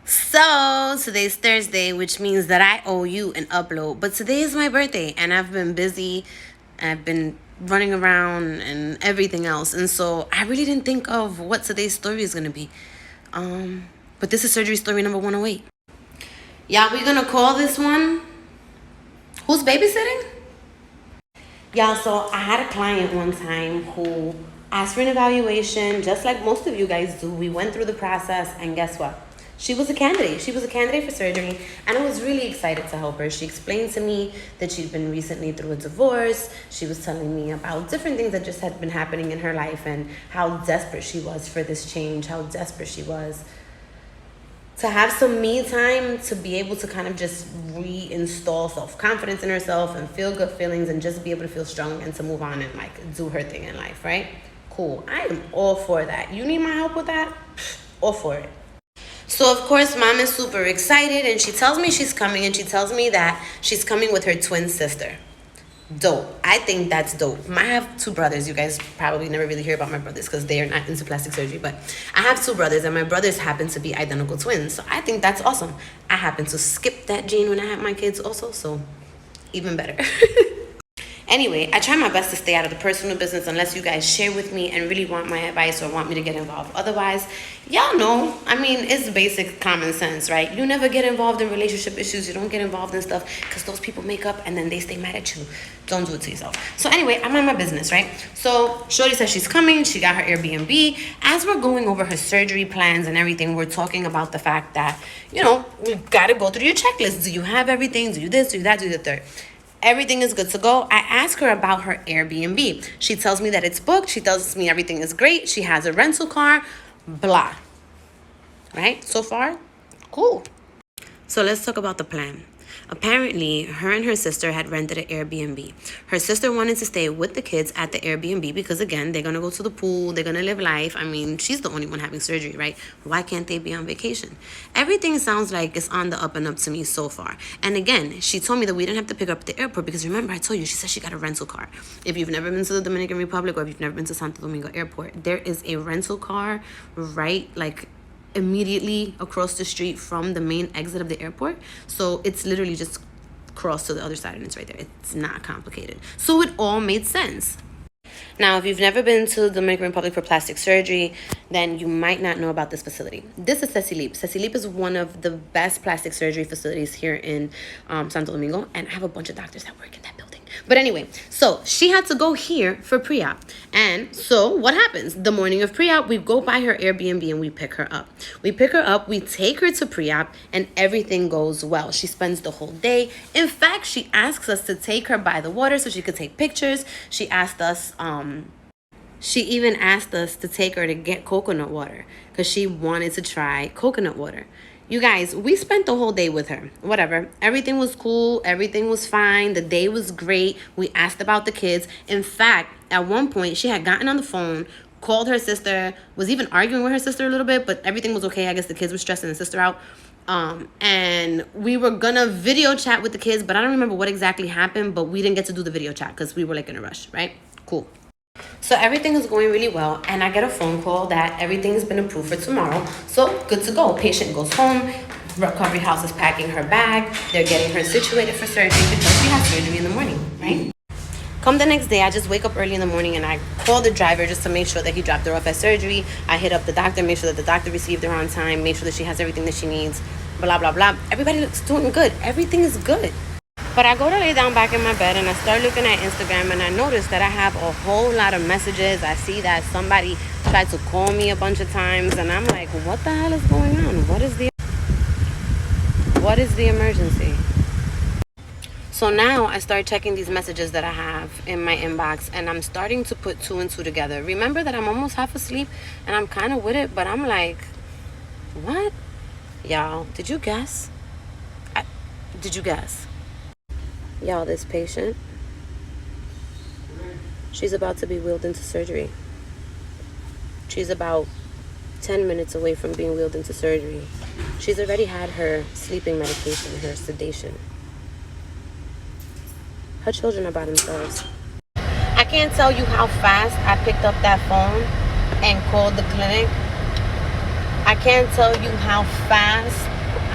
So today's Thursday, which means that I owe you an upload. But today is my birthday, and I've been busy. I've been running around and everything else, and so I really didn't think of what today's story is gonna be. But this is surgery story number 108. Y'all, we gonna call this one. Who's babysitting? Y'all, so I had a client one time who asked for an evaluation, just like most of you guys do. We went through the process, and guess what? She was a candidate. She was a candidate for surgery, and I was really excited to help her. She explained to me that she'd been recently through a divorce. She was telling me about different things that just had been happening in her life and how desperate she was for this change, how desperate she was to have some me time, to be able to kind of just reinstall self-confidence in herself and feel good feelings and just be able to feel strong and to move on and like do her thing in life, right? Cool. I am all for that. You need my help with that? All for it. So, of course, mom is super excited, and she tells me she's coming, and she tells me that she's coming with her twin sister. Dope. I think that's dope. I have two brothers. You guys probably never really hear about my brothers because they are not into plastic surgery, but I have two brothers, and my brothers happen to be identical twins. So I think that's awesome. I happen to skip that gene when I have my kids also, so even better. Anyway, I try my best to stay out of the personal business unless you guys share with me and really want my advice or want me to get involved. Otherwise, y'all know, I mean, it's basic common sense, right? You never get involved in relationship issues. You don't get involved in stuff because those people make up and then they stay mad at you. Don't do it to yourself. So anyway, I'm on my business, right? So Shorty says she's coming. She got her Airbnb. As we're going over her surgery plans and everything, we're talking about the fact that, you know, we got to go through your checklist. Do you have everything? Do you this? Do you that? Do you the third? Everything is good to go. I ask her about her Airbnb. She tells me that it's booked. She tells me everything is great. She has a rental car, blah. Right? So far, cool. So let's talk about the plan. Apparently, her and her sister had rented an Airbnb. Her sister wanted to stay with the kids at the Airbnb because, again, they're going to go to the pool. They're going to live life. I mean, she's the only one having surgery, right? Why can't they be on vacation? Everything sounds like it's on the up and up to me so far. And again, she told me that we didn't have to pick her up at the airport because, remember, I told you, she said she got a rental car. If you've never been to the Dominican Republic or if you've never been to Santo Domingo Airport, there is a rental car right, like, immediately across the street from the main exit of the airport. So it's literally just cross to the other side and it's right there. It's not complicated. So it all made sense. Now, if you've never been to the Dominican Republic for plastic surgery, then you might not know about this facility. This is Cecilip. Cecilip is one of the best plastic surgery facilities here in Santo Domingo, and I have a bunch of doctors that work in that building. But anyway, so she had to go here for pre-op. And so what happens? The morning of pre-op, we go by her Airbnb and we pick her up. We pick her up, we take her to pre-op, and everything goes well. She spends the whole day. In fact, she asks us to take her by the water so she could take pictures. She asked us, she even asked us to take her to get coconut water because she wanted to try coconut water. You guys, we spent the whole day with her. Whatever. Everything was cool. Everything was fine. The day was great. We asked about the kids. In fact, at one point, she had gotten on the phone, called her sister, was even arguing with her sister a little bit, but everything was okay. I guess the kids were stressing the sister out. And we were gonna video chat with the kids, but I don't remember what exactly happened, but we didn't get to do the video chat because we were like in a rush, right? Cool. So everything is going really well, and I get a phone call that everything has been approved for tomorrow. So good to go. Patient goes home. Recovery house is packing her bag. They're getting her situated for surgery because she has surgery in the morning, right? Come the next day, I just wake up early in the morning and I call the driver just to make sure that he dropped her off at surgery. I hit up the doctor, make sure that the doctor received her on time, make sure that she has everything that she needs, blah, blah, blah. Everybody looks doing good. Everything is good. But I go to lay down back in my bed and I start looking at Instagram and I notice that I have a whole lot of messages. I see that somebody tried to call me a bunch of times and I'm like, what the hell is going on? What is the emergency? So now I start checking these messages that I have in my inbox and I'm starting to put two and two together. Remember that I'm almost half asleep and I'm kind of with it, but I'm like, what? Y'all, did you guess? Did you guess? Y'all, this patient, she's about to be wheeled into surgery. She's about 10 minutes away from being wheeled into surgery. She's already had her sleeping medication, her sedation. Her children are by themselves. I can't tell you how fast I picked up that phone and called the clinic. I can't tell you how fast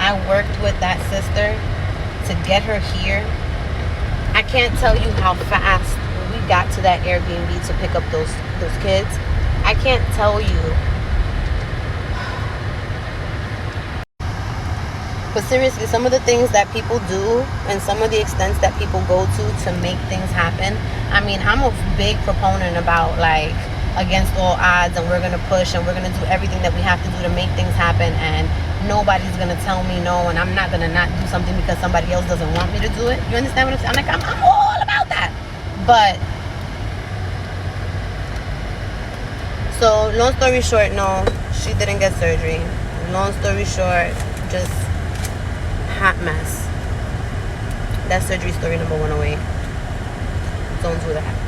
I worked with that sister to get her here. I can't tell you how fast we got to that Airbnb to pick up those kids. I can't tell you. But seriously, some of the things that people do and some of the extents that people go to make things happen. I mean, I'm a big proponent about like against all odds, and we're going to push and we're going to do everything that we have to do to make things happen, and nobody's going to tell me no, and I'm not going to not do something because somebody else doesn't want me to do it. You understand what I'm saying? I'm like, I'm all about that. But so long story short, no, she didn't get surgery. Long story short, just hot mess. That's surgery story number 108. Don't do that.